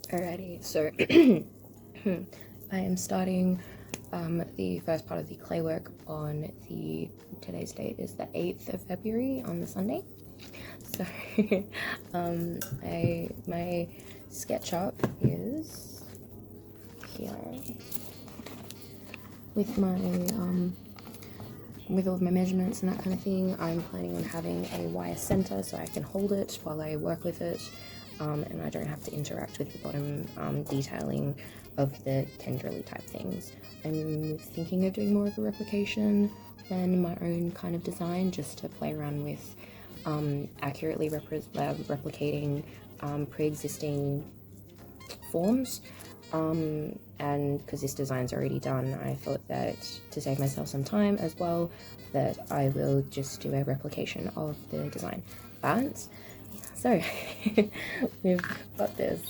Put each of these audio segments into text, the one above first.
Alrighty, so I am starting the first part of the clay work on today's date is the 8th of February on the Sunday. So my SketchUp is here with my with all of my measurements and that kind of thing. I'm planning on having a wire center so I can hold it while I work with it, and I don't have to interact with the bottom detailing of the tendrily type things. I'm thinking of doing more of a replication than my own kind of design, just to play around with accurately replicating pre-existing forms. And because this design's already done, I thought that to save myself some time as well, that I will just do a replication of the design. But so we've got this.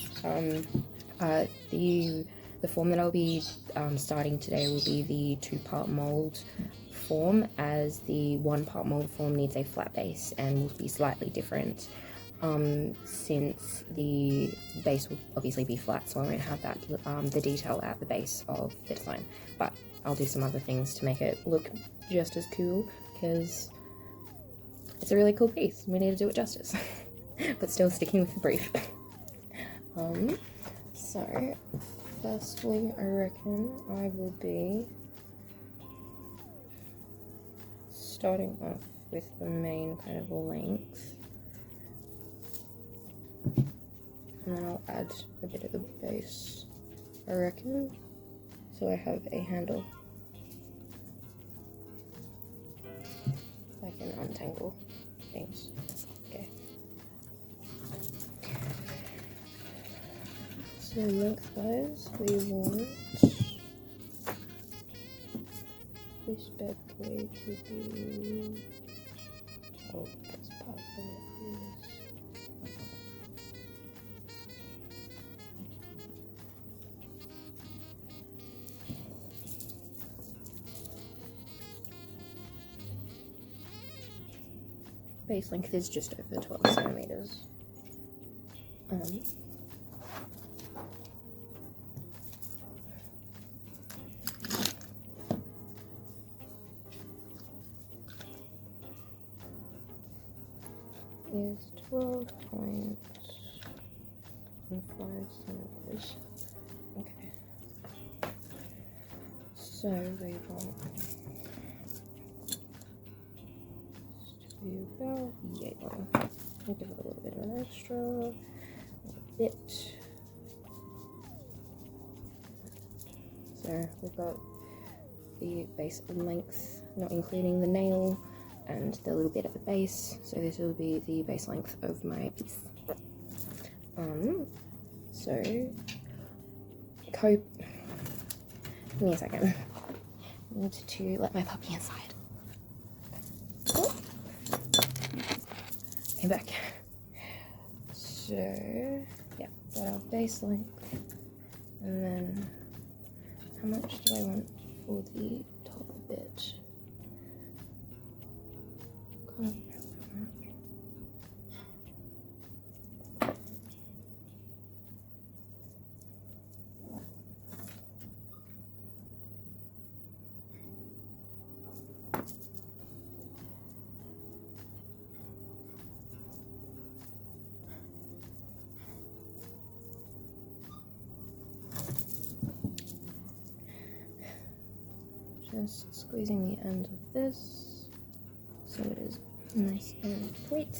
The form that I'll be starting today will be the 2-part mold form, as the 1-part mold form needs a flat base and will be slightly different. Since the base will obviously be flat, so I won't have that the detail at the base of the design, but I'll do some other things to make it look just as cool, because it's a really cool piece. We need to do it justice. But still sticking with the brief. So firstly, I reckon I will be starting off with the main kind of length, and then I'll add a bit of the base, I reckon, so I have a handle. I can untangle things. Okay. So lengthwise, we want this bad boy to be, oh, that's part of it. Base length is just over 12 centimeters. Is 12.15 centimeters. Okay. So we want to be about yay long. I'll give it a little bit of an extra bit. So we've got the base length, not including the nail and the little bit at the base, so this will be the base length of my piece. So cope. Give me a second. I need to let my puppy inside. Oh. Came back. So yeah, got our base length, and then how much do I want for the top bit? Just squeezing the end of this so it is nice and tight.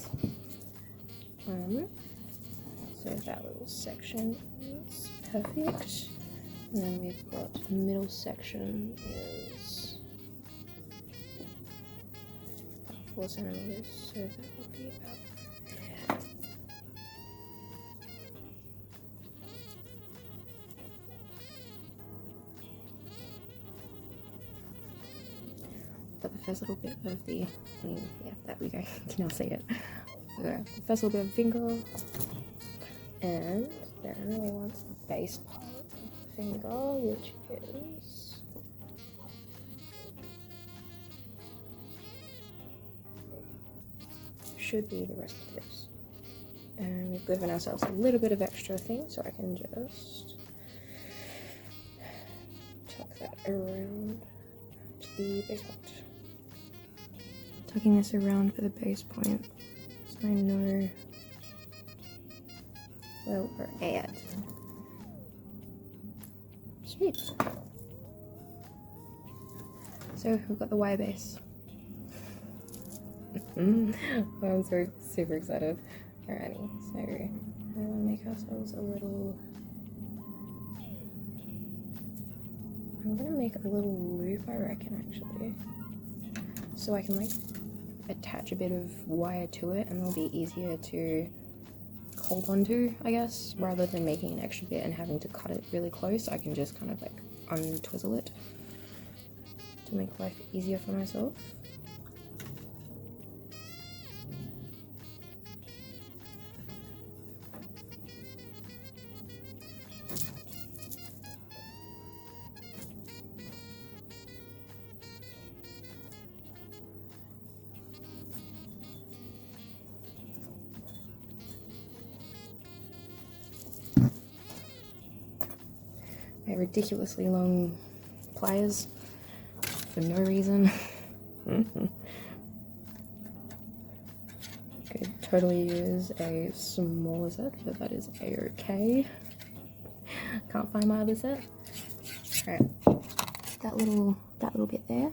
So that little section is perfect. And then we've got the middle section is about 4 centimeters, so that will be about there. Got the first little bit of the, yeah, there we go, you can now see it. Okay, the first little bit of finger, and then we want the base part of the finger, which is should be the rest of this. And we've given ourselves a little bit of extra thing, so I can just tuck that around to the base point. Tucking this around for the base point, so I know where we're at. Sweet. So we've got the Y base. I'm so super excited. Alrighty, so we want to make ourselves a little. I'm gonna make a little loop, I reckon, actually, so I can like attach a bit of wire to it, and it'll be easier to hold on to, I guess, rather than making an extra bit and having to cut it really close. I can just kind of like untwizzle it to make life easier for myself. My ridiculously long pliers for no reason. Could totally use a smaller set, but that is a-okay. Can't find my other set. Alright, that little bit there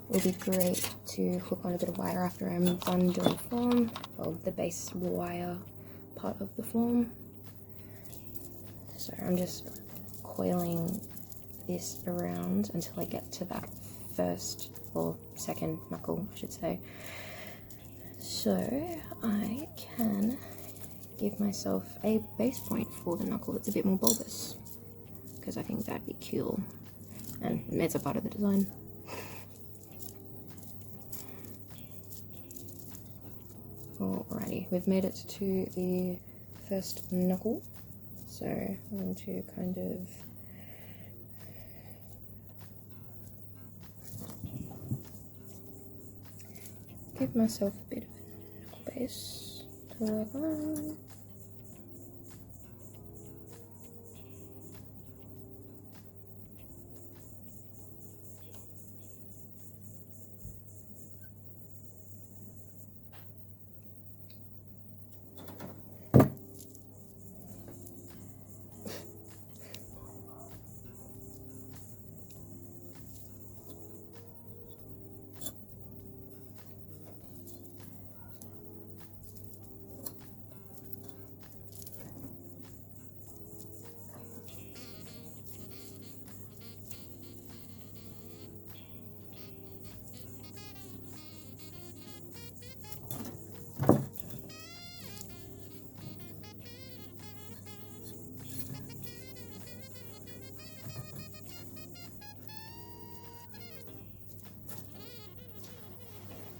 will be great to hook on a bit of wire after I'm done doing the form, well, the base wire part of the form. So I'm just coiling this around until I get to that first or second knuckle, I should say, so I can give myself a base point for the knuckle that's a bit more bulbous, because I think that'd be cool, and it's a part of the design. Alrighty, we've made it to the first knuckle. So I'm going to kind of give myself a bit of a knuckle base to work on.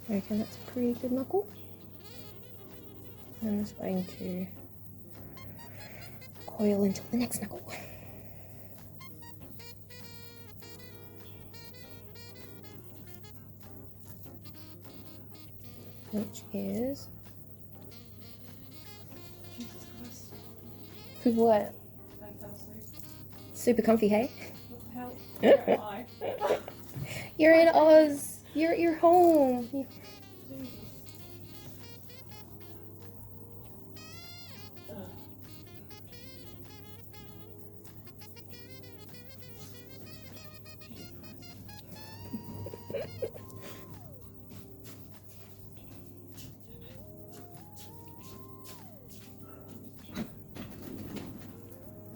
I reckon that's a pretty good knuckle. I'm just going to coil until the next knuckle, which is what? Super comfy, hey? What the hell? Where am I? You're in Oz. You're at your home.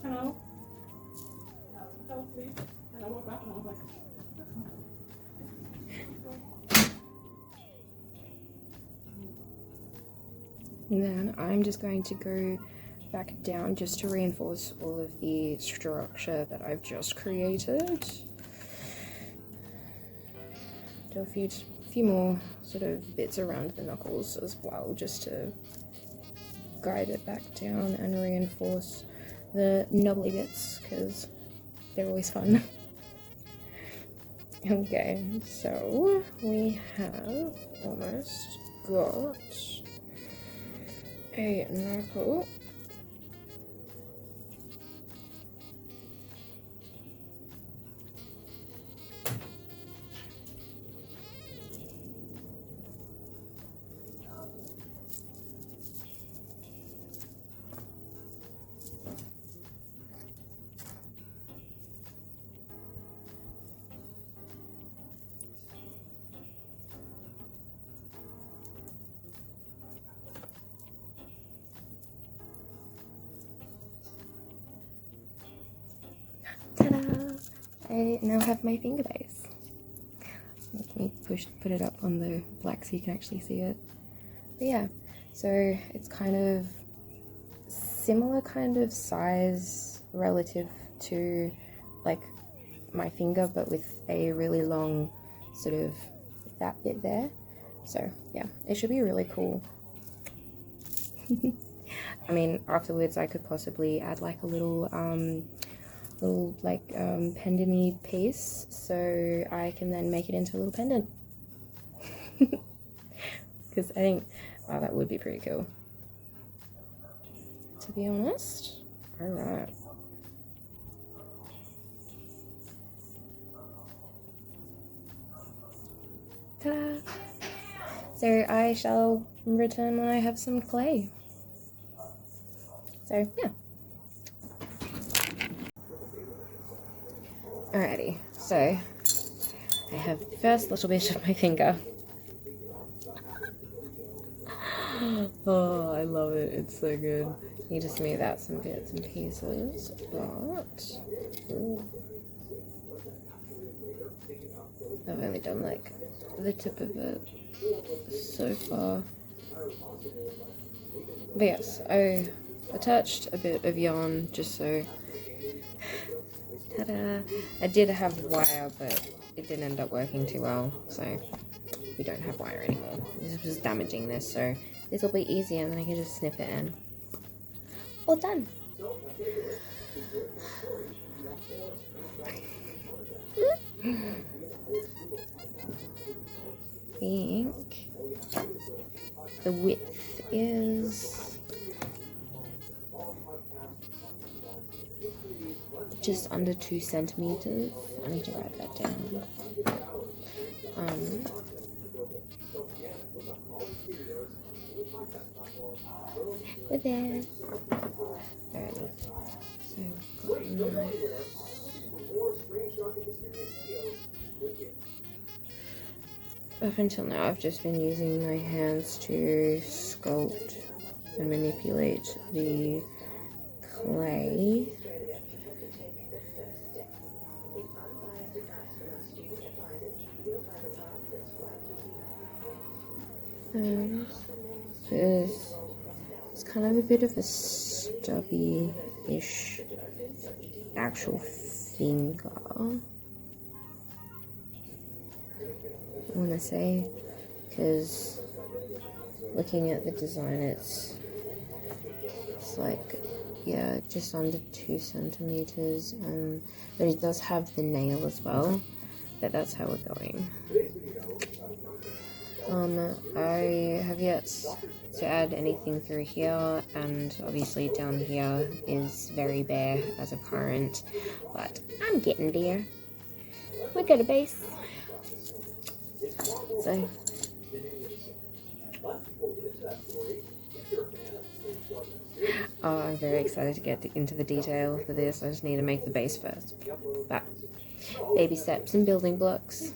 Hello? Hello, please. And I woke up and I was like, And then I'm just going to go back down just to reinforce all of the structure that I've just created. Do a few more sort of bits around the knuckles as well, just to guide it back down and reinforce the knobbly bits, because they're always fun. Okay, so we have almost got a knuckle. Ta-da! I now have my finger base. Let me put it up on the black so you can actually see it. But yeah, so it's kind of similar kind of size relative to like my finger, but with a really long sort of that bit there. So yeah, it should be really cool. I mean, afterwards I could possibly add like a little pendant-y piece, so I can then make it into a little pendant. Because I think, wow, that would be pretty cool, to be honest. Alright. Ta-da! So I shall return when I have some clay. So yeah. Alrighty, so I have the first little bit of my finger. Oh, I love it, it's so good. Need to smooth out some bits and pieces, but I've only done like the tip of it so far. But yes, I attached a bit of yarn just so. Ta-da! I did have wire, but it didn't end up working too well, so we don't have wire anymore. This was damaging this, so this will be easier, and then I can just snip it in. All done! I think the width is just under 2 centimeters. I need to write that down. We're there. Alrighty. So got my up until now, I've just been using my hands to sculpt and manipulate the clay. It's kind of a bit of a stubby-ish actual finger, I want to say, because looking at the design, it's like, yeah, just under 2 centimeters, but it does have the nail as well, but that's how we're going. I have yet to add anything through here, and obviously down here is very bare as of current, but I'm getting there. We got a base. So I'm very excited to get into the detail for this. I just need to make the base first. But baby steps and building blocks.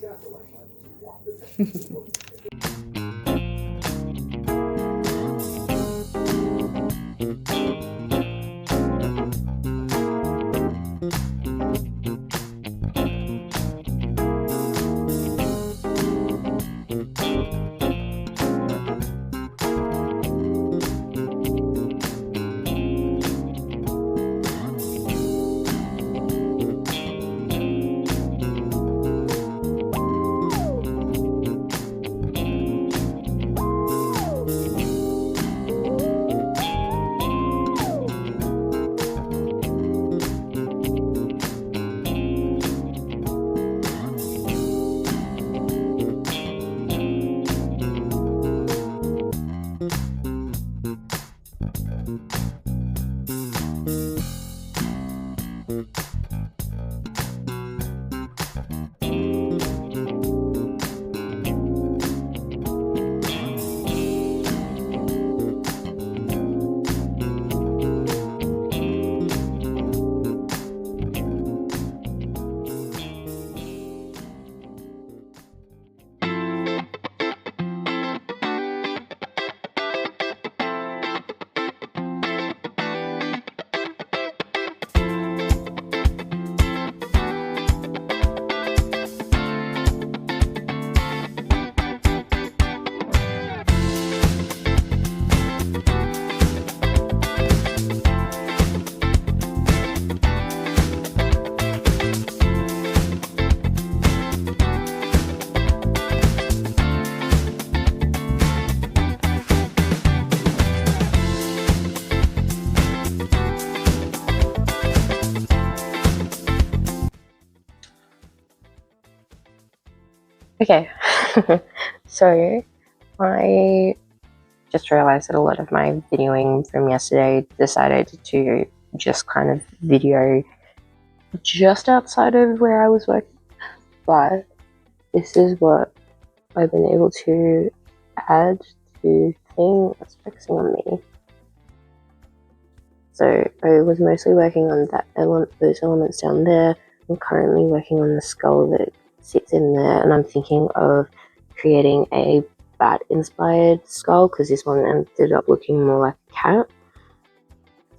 Okay, so I just realized that a lot of my videoing from yesterday decided to just kind of video just outside of where I was working, but this is what I've been able to add to thing that's focusing on me. So I was mostly working on those elements down there. I'm currently working on the skull that sits in there, and I'm thinking of creating a bat-inspired skull because this one ended up looking more like a cat.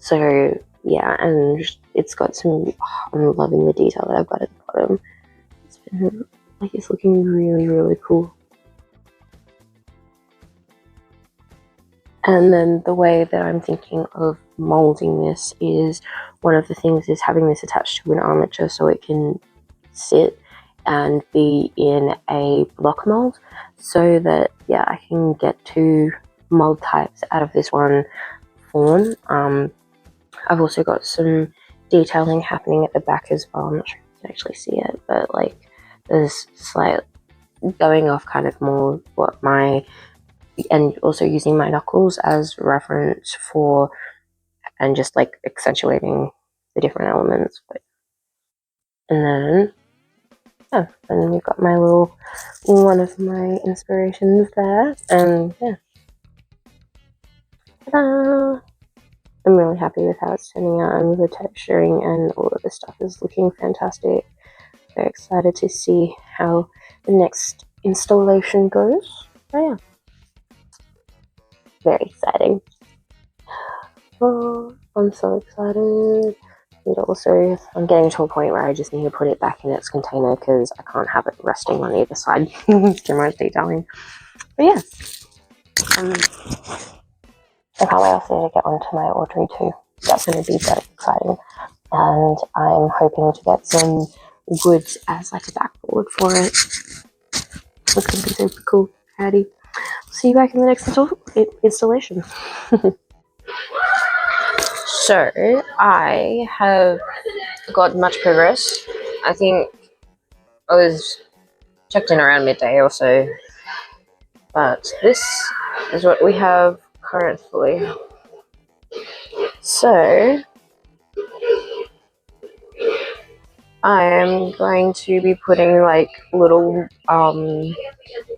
So yeah, and it's got some. I'm loving the detail that I've got at the bottom. It's looking really, really cool. And then the way that I'm thinking of molding this is, one of the things is having this attached to an armature so it can sit and be in a block mold, so that yeah, I can get 2 mold types out of this one form. I've also got some detailing happening at the back as well. I'm not sure if you can actually see it, but like there's slight going off kind of more what my, and also using my knuckles as reference for, and just like accentuating the different elements. And then yeah, and we've got my little, one of my inspirations there, and yeah, ta-da! I'm really happy with how it's turning out, and the texturing and all of the stuff is looking fantastic. Very excited to see how the next installation goes. Oh yeah, very exciting. Oh, I'm so excited. And also, I'm getting to a point where I just need to put it back in its container because I can't have it resting on either side. It's too much detailing. But yeah, I can't wait also to get onto my Audrey too. That's going to be very exciting. And I'm hoping to get some wood as like a backboard for it. It's going to be super cool. Alrighty. See you back in the next installation. So, I have got much progress. I think I was checked in around midday or so, but this is what we have currently. So I am going to be putting like little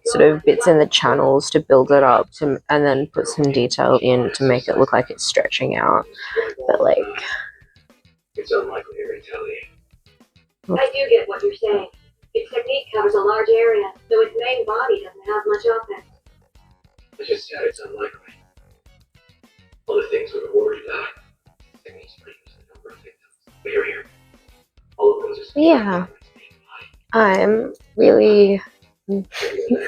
sort of bits in the channels to build it up, and then put some detail in to make it look like it's stretching out. But like, it's unlikely to retaliate. I do get what you're saying. Its technique covers a large area, though its main body doesn't have much offense. I just said it's unlikely. All the things we were worried about. Techniques reduce the number of victims. But you're here. All of those are yeah, I'm really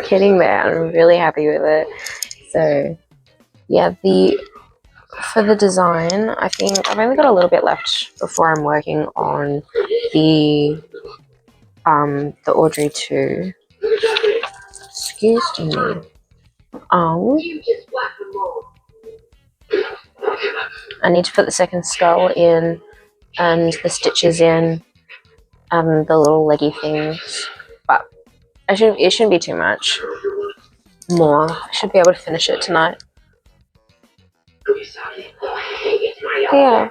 getting there. I'm really happy with it. So yeah, for the design, I think I've only got a little bit left before I'm working on the Audrey 2. Excuse me. I need to put the second skull in and the stitches in and the little leggy things, but it shouldn't be too much more. I should be able to finish it tonight. Yeah.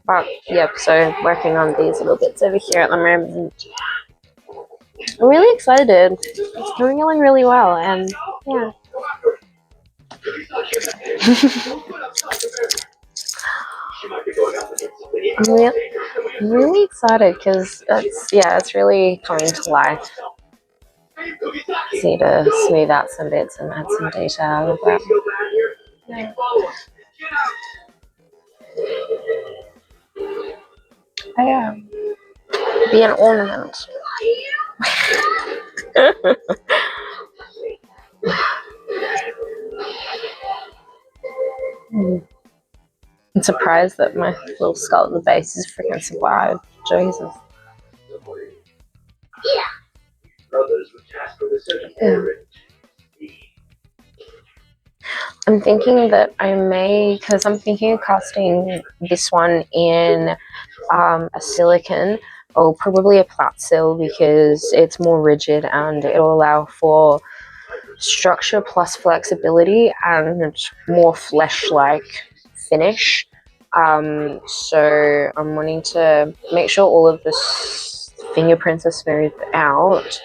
But yep, so working on these little bits over here at the moment. I'm really excited. It's going really well, and yeah. I'm really excited because it's really coming to life. Just need to smooth out some bits and add some detail. But yeah. Be an ornament. I'm surprised that my little skull at the base is freaking survived. Jesus. Yeah. I'm thinking that I may, because I'm thinking of casting this one in a silicon or probably a Platsil because it's more rigid and it'll allow for structure plus flexibility and more flesh-like finish. So I'm wanting to make sure all of the fingerprints are smoothed out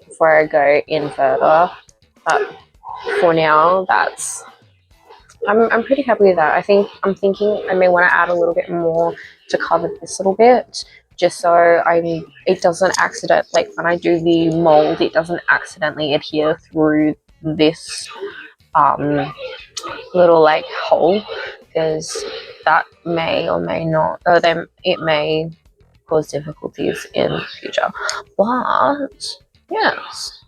before I go in further. But for now, I'm pretty happy with that. I'm thinking I may want to add a little bit more to cover this little bit, just so it doesn't like when I do the mold, it doesn't accidentally adhere through this little like hole, because that may or may not, it may cause difficulties in the future. But yes,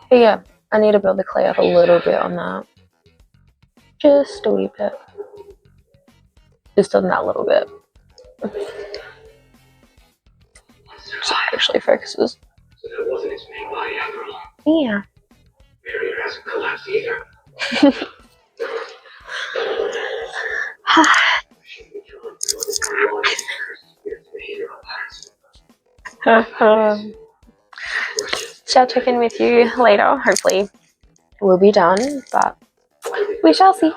but yeah, I need to build the clay up a little bit on that. Just a wee bit. Just on that little bit. So it actually focuses. So that wasn't its main body after all. Yeah. Barrier hasn't collapsed either. Shall check in with you later. Hopefully we'll be done, but we shall see.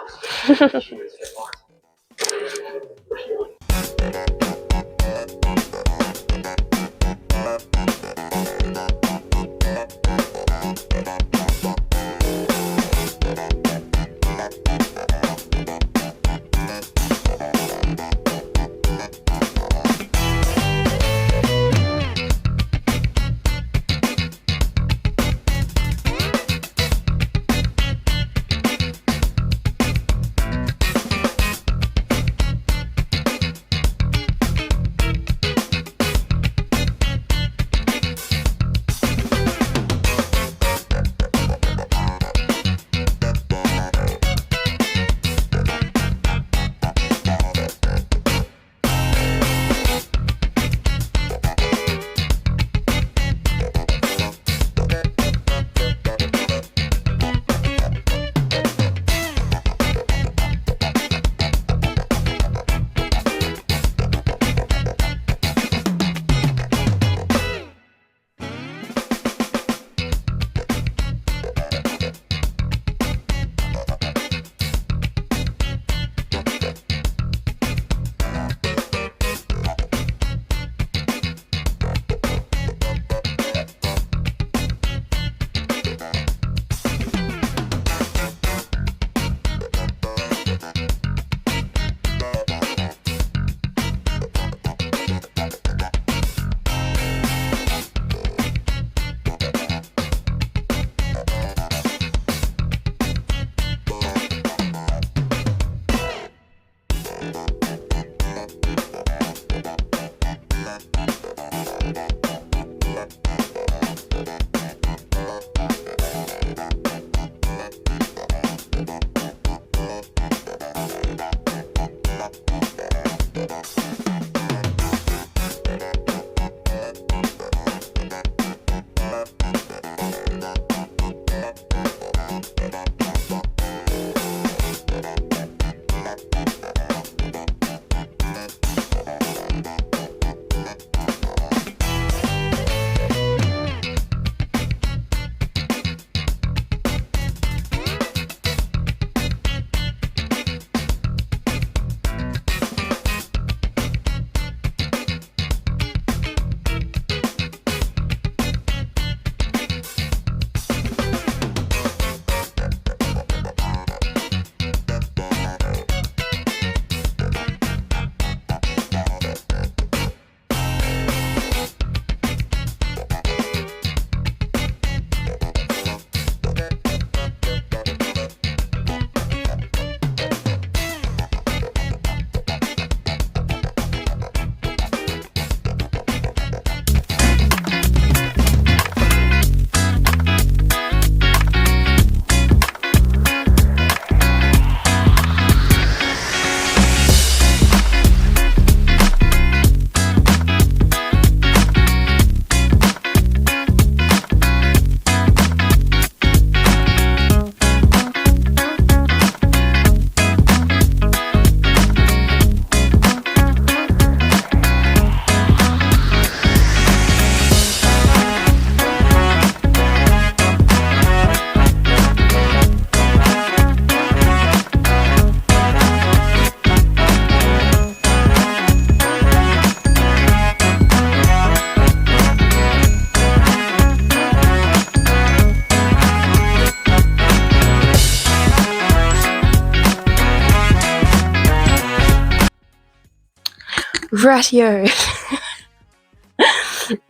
ratio.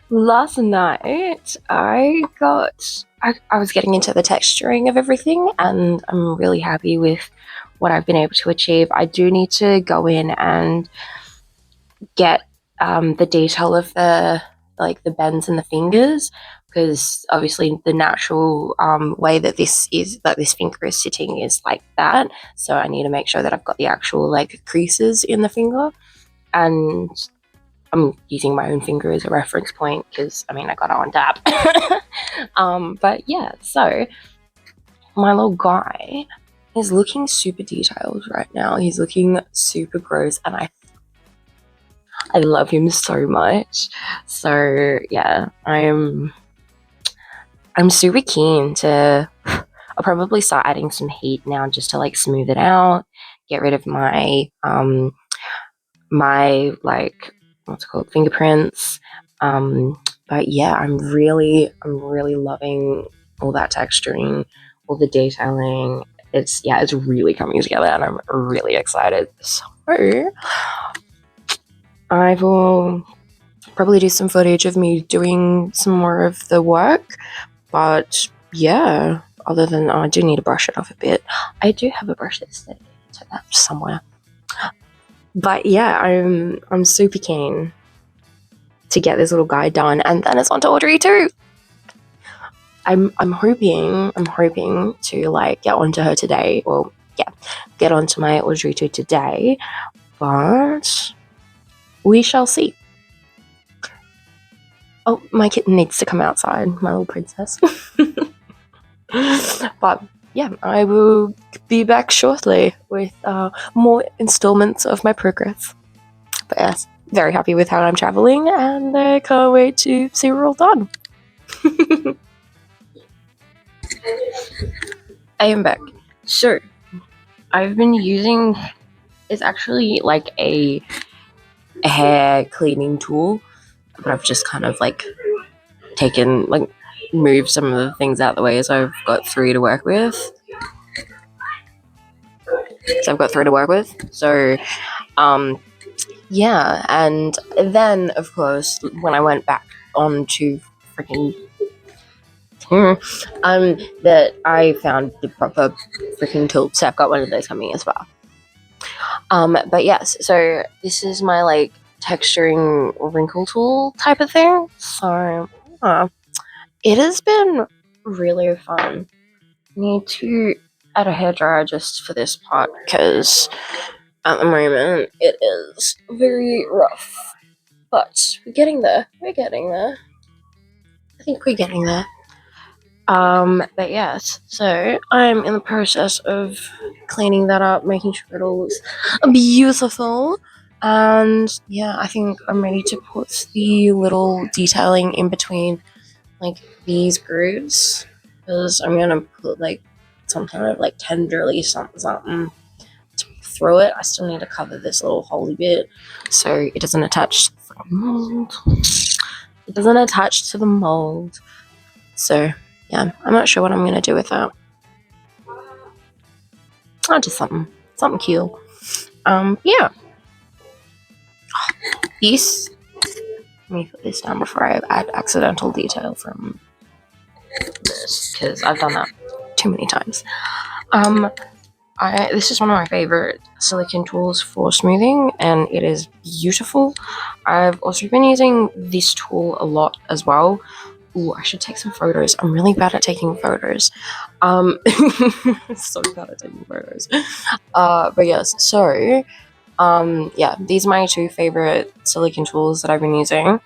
Last night I was getting into the texturing of everything, and I'm really happy with what I've been able to achieve. I do need to go in and get the detail of the bends in the fingers, because obviously the natural way that this finger is sitting is like that, so I need to make sure that I've got the actual like creases in the finger, and I'm using my own finger as a reference point because I mean I got it on tap. But yeah, so my little guy is looking super detailed right now. He's looking super gross, and I love him so much. So yeah, I'm super keen to. I'll probably start adding some heat now just to like smooth it out, get rid of my my like what's it called, fingerprints. But yeah, I'm really loving all that texturing, all the detailing. It's really coming together, and I'm really excited. So I will probably do some footage of me doing some more of the work. But yeah, other than I do need to brush it off a bit. I do have a brush that's dedicated to that somewhere. But yeah, I'm super keen to get this little guy done, and then it's on to Audrey too. I'm hoping to like get onto her today, or get onto my Audrey 2 today, but we shall see. Oh, my kitten needs to come outside, my little princess. But yeah, I will be back shortly with more installments of my progress. But yes, very happy with how I'm traveling, and I can't wait to see we're all done. I am back. So, I've been using, it's actually like a hair cleaning tool, but I've just kind of like moved some of the things out the way, so I've got 3 to work with. So, yeah, and then of course when I went back onto freaking that I found the proper freaking tool, so I've got one of those coming as well. But yes, so this is my like texturing wrinkle tool type of thing. So it has been really fun. I need to add a hairdryer just for this part because at the moment it is very rough. But we're getting there. I think we're getting there. But yes, so I'm in the process of cleaning that up, making sure it all looks beautiful. And yeah, I think I'm ready to put the little detailing in between like these grooves, because I'm gonna put like some kind of like tenderly something through it. I still need to cover this little holy bit so it doesn't attach to the mold. So yeah, I'm not sure what I'm gonna do with that. Oh, just something cute. Yeah. This. Let me put this down before I add accidental detail from this, because I've done that too many times. This is one of my favorite silicone tools for smoothing, and it is beautiful. I've also been using this tool a lot as well. Ooh, I should take some photos. I'm really bad at taking photos. So bad at taking photos. But yes, so yeah, these are my 2 favorite silicone tools that I've been using.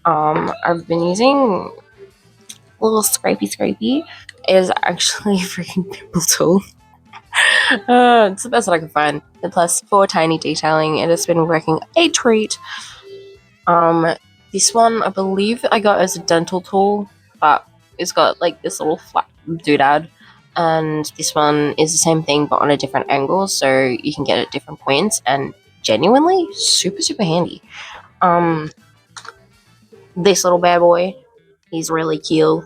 I've been using a little scrapey. It is actually a freaking pimple tool. It's the best that I could find. And plus, for tiny detailing, it has been working a treat. This one, I believe I got as a dental tool, but it's got like this little flat doodad. And this one is the same thing, but on a different angle, so you can get it at different points, and genuinely super handy. This little bad boy, he's really cute.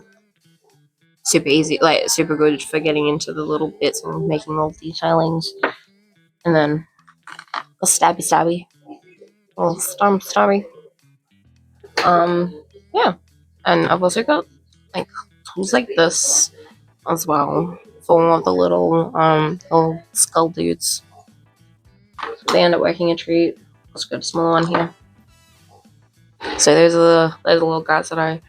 Super easy, like super good for getting into the little bits and making all the detailings. And then a stabby. little stabby. Yeah. And I've also got like tools like this as well for all of the little skull dudes. They end up working a treat. Let's got a small one here. So those are the little guys that I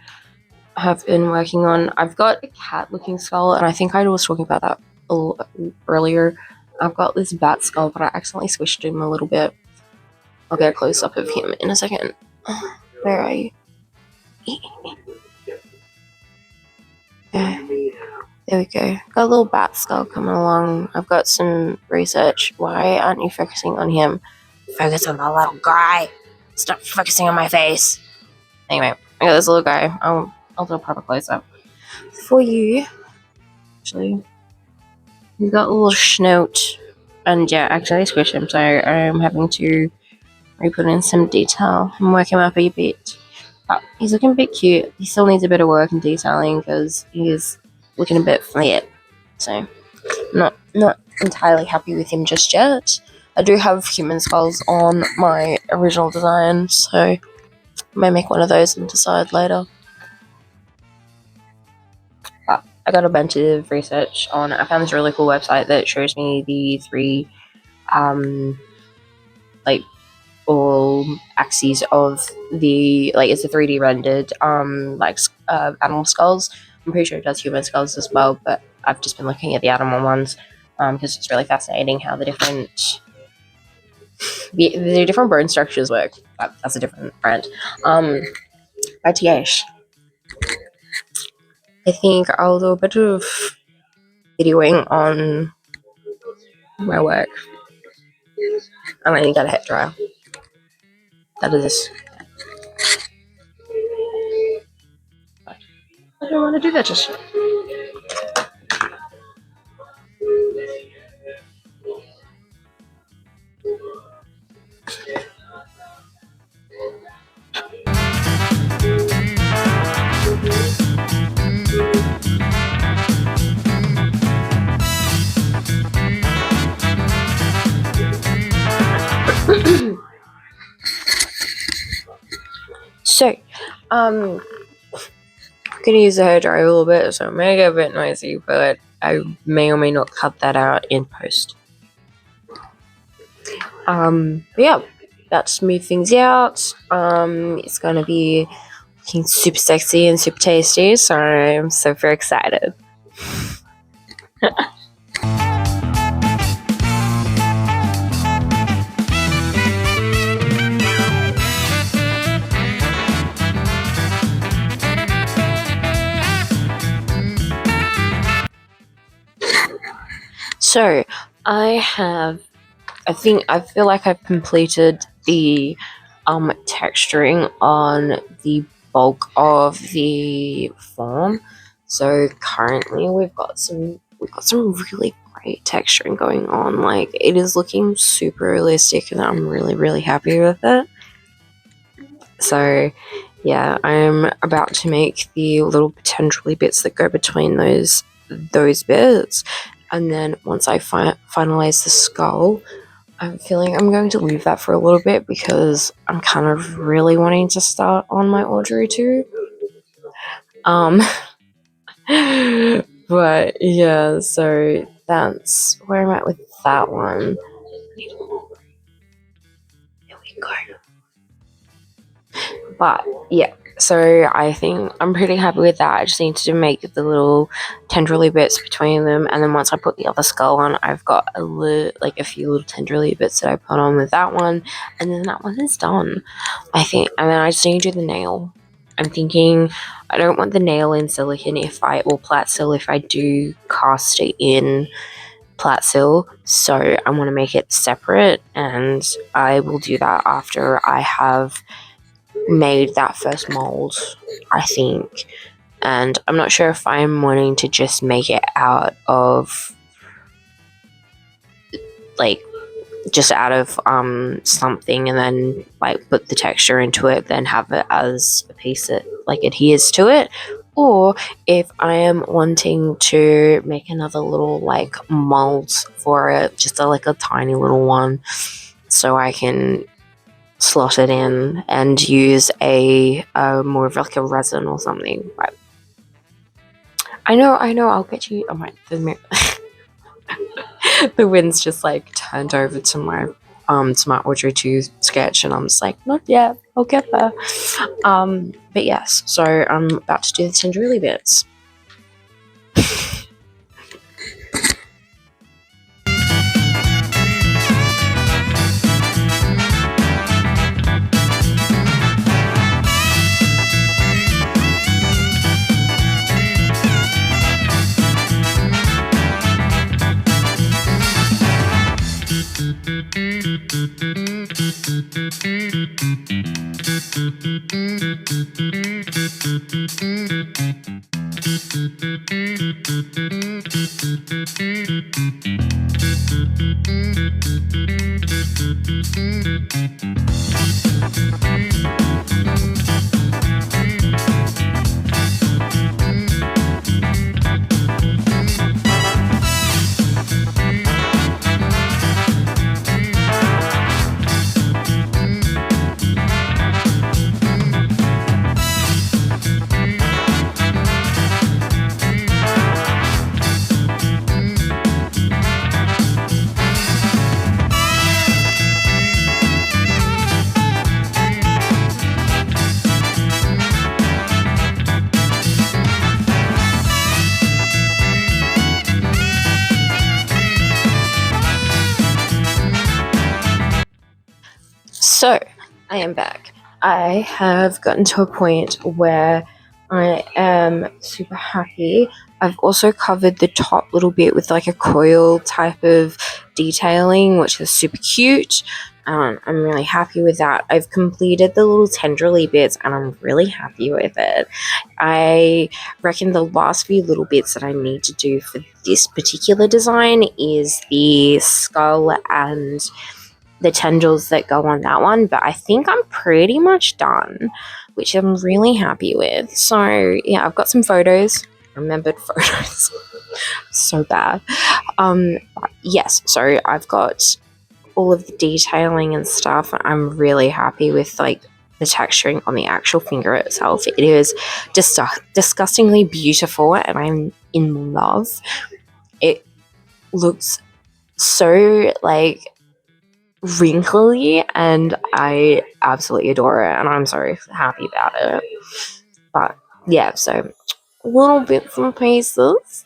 have been working on. I've got a cat looking skull, and I think I was talking about that a little earlier. I've got this bat skull, but I accidentally squished him a little bit. I'll get a close up of him in a second. Where are you? There we go. Got a little bat skull coming along. I've got some research. Why aren't you focusing on him? Focus on the little guy. Stop focusing on my face. Anyway, I got this little guy. I'll do a proper close up for you. Actually, he's got a little snout. And yeah, actually I squished him, so I'm having to re-put in some detail and work him up a bit. But he's looking a bit cute. He still needs a bit of work and detailing because he is looking a bit flat. So not entirely happy with him just yet. I do have human skulls on my original design, so I may make one of those and decide later. But I got a bunch of research on. I found this really cool website that shows me the 3 like all axes of the, like, it's a 3D rendered animal skulls. I'm pretty sure it does human skulls as well, but I've just been looking at the animal ones because it's really fascinating how the different bone structures work. That's a different brand. But yes, I think I'll do a bit of videoing on my work. I might even get a hair dryer. That is. I don't want to do that just yet. So, I'm gonna use the hairdryer a little bit, so it may get a bit noisy, but I may or may not cut that out in post. But yeah, that smooth things out. It's gonna be looking super sexy and super tasty, so I'm super excited. So, I feel like I've completed the texturing on the bulk of the form. So currently we've got some really great texturing going on. Like, it is looking super realistic and I'm really happy with it. So yeah, I'm about to make the little potentially bits that go between those bits. And then once I finalize the skull, I'm feeling I'm going to leave that for a little bit because I'm kind of really wanting to start on my Audrey too. But yeah, so that's where I'm at with that one. There we go. But yeah, so I think I'm pretty happy with that. I just need to make the little tendrily bits between them, and then once I put the other skull on, I've got a few little tendrily bits that I put on with that one, and then that one is done, I think. And then I just need to do the nail. I'm thinking I don't want the nail in silicone Platsil if I do cast it in Platsil, so I want to make it separate, and I will do that after I have made that first mold, I think. And I'm not sure if I'm wanting to just make it out of something and then put the texture into it, then have it as a piece that adheres to it, or if I am wanting to make another little mold for it, just a tiny little one, so I can slot it in and use a more of like a resin or something. But I know, I'll get you. Oh my, the wind's just like turned over to my Audrey 2 sketch, and I'm just like, not yet, I'll get there. But yes, so I'm about to do the tenderly bits. So, I am back. I have gotten to a point where I am super happy. I've also covered the top little bit with like a coil type of detailing, which is super cute. I'm really happy with that. I've completed the little tenderly bits and I'm really happy with it. I reckon the last few little bits that I need to do for this particular design is the skull and the tendrils that go on that one, but I think I'm pretty much done, which I'm really happy with. So yeah, I've got some photos, remembered photos. So bad. But yes, so I've got all of the detailing and stuff. I'm really happy with like the texturing on the actual finger itself. It is just disgustingly beautiful and I'm in love. It looks so like wrinkly and I absolutely adore it and I'm so happy about it. But yeah, so little bits and pieces.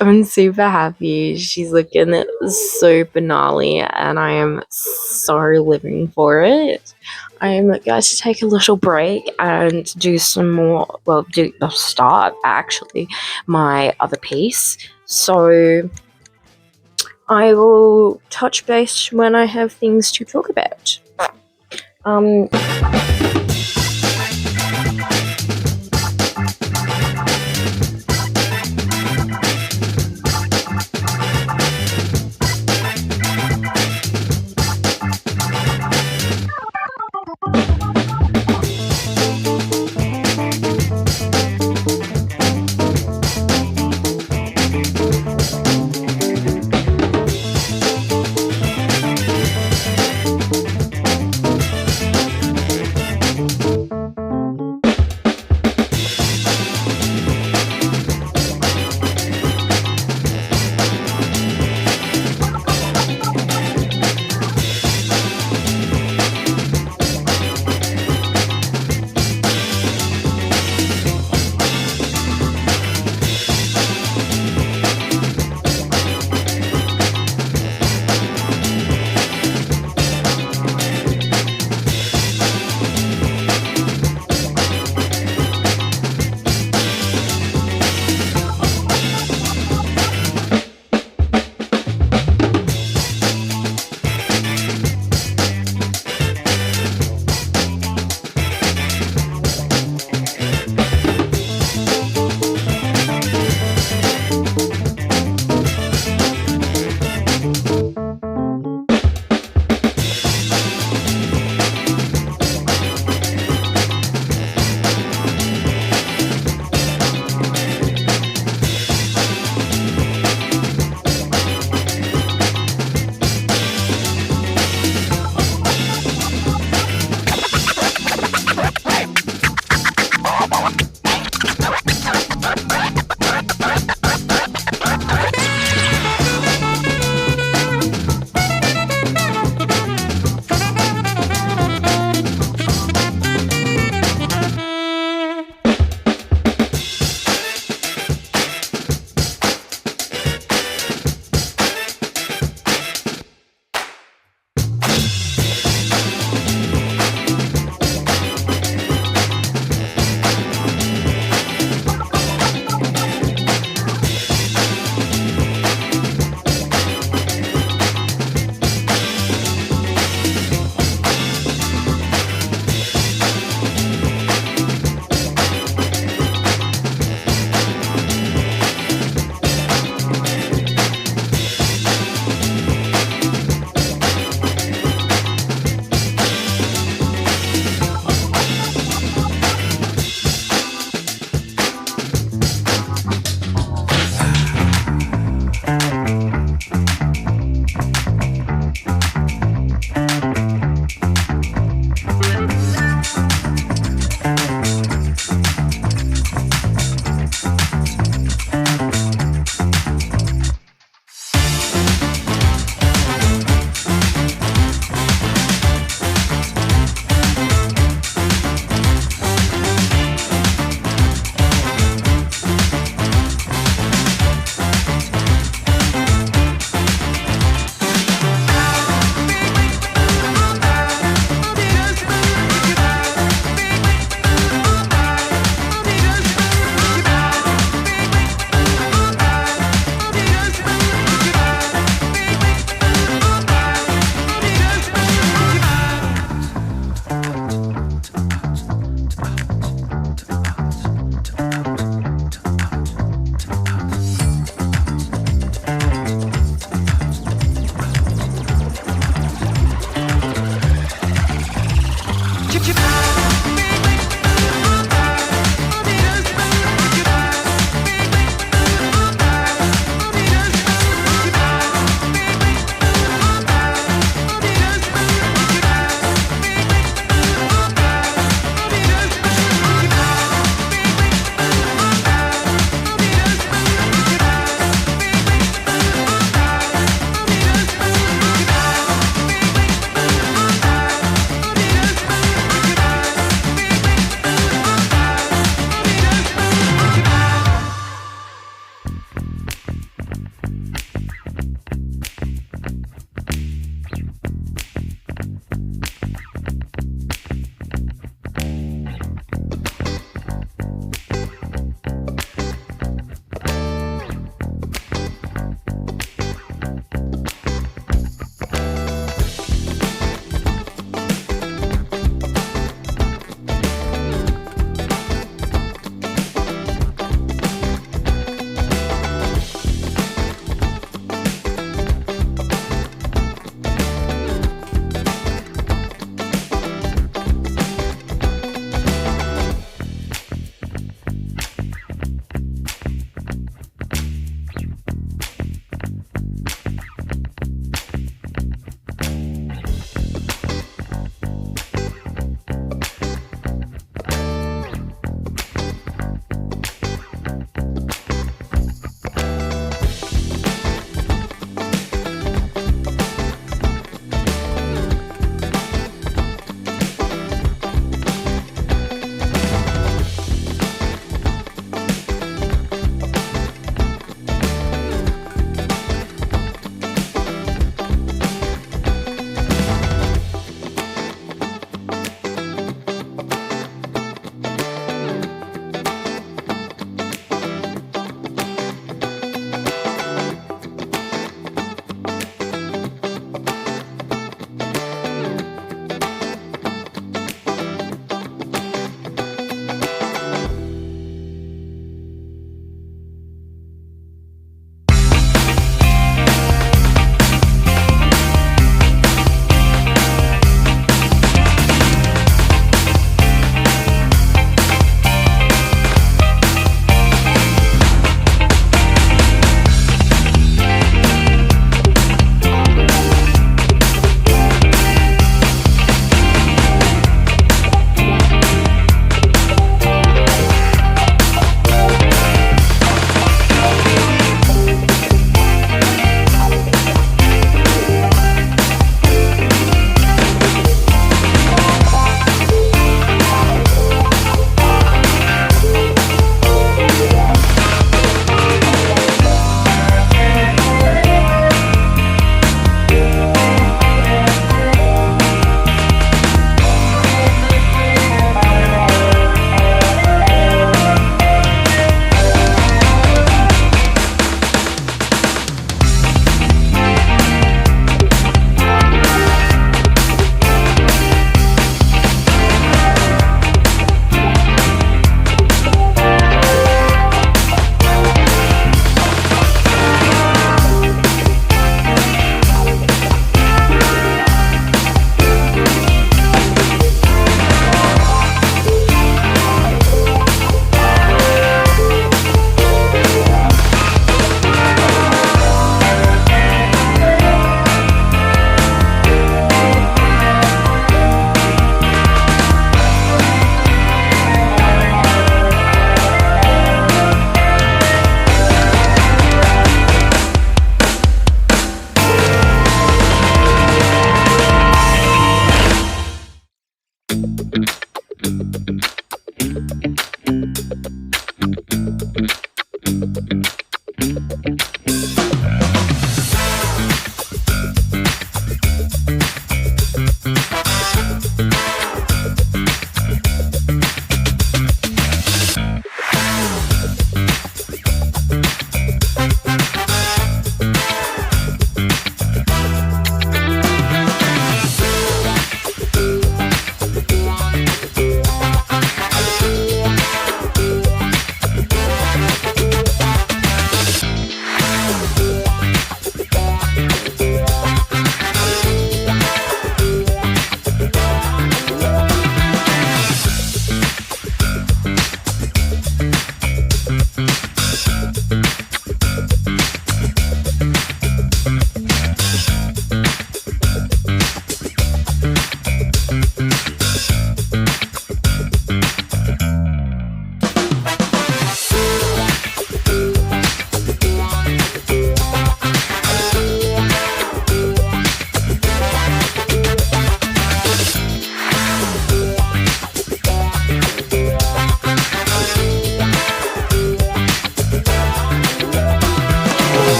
I'm super happy. She's looking super gnarly and I am so living for it. I'm going to take a little break and do some more, start actually my other piece. So I will touch base when I have things to talk about.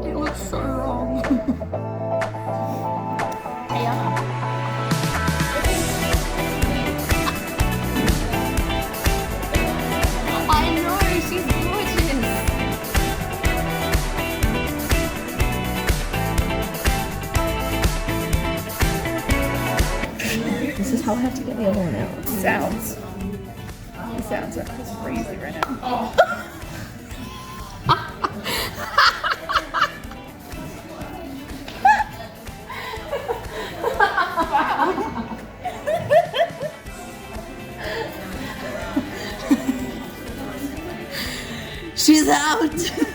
It looks so wrong. I know, she's gorgeous. This is how I have to get the other one out. It sounds crazy right now. She's out.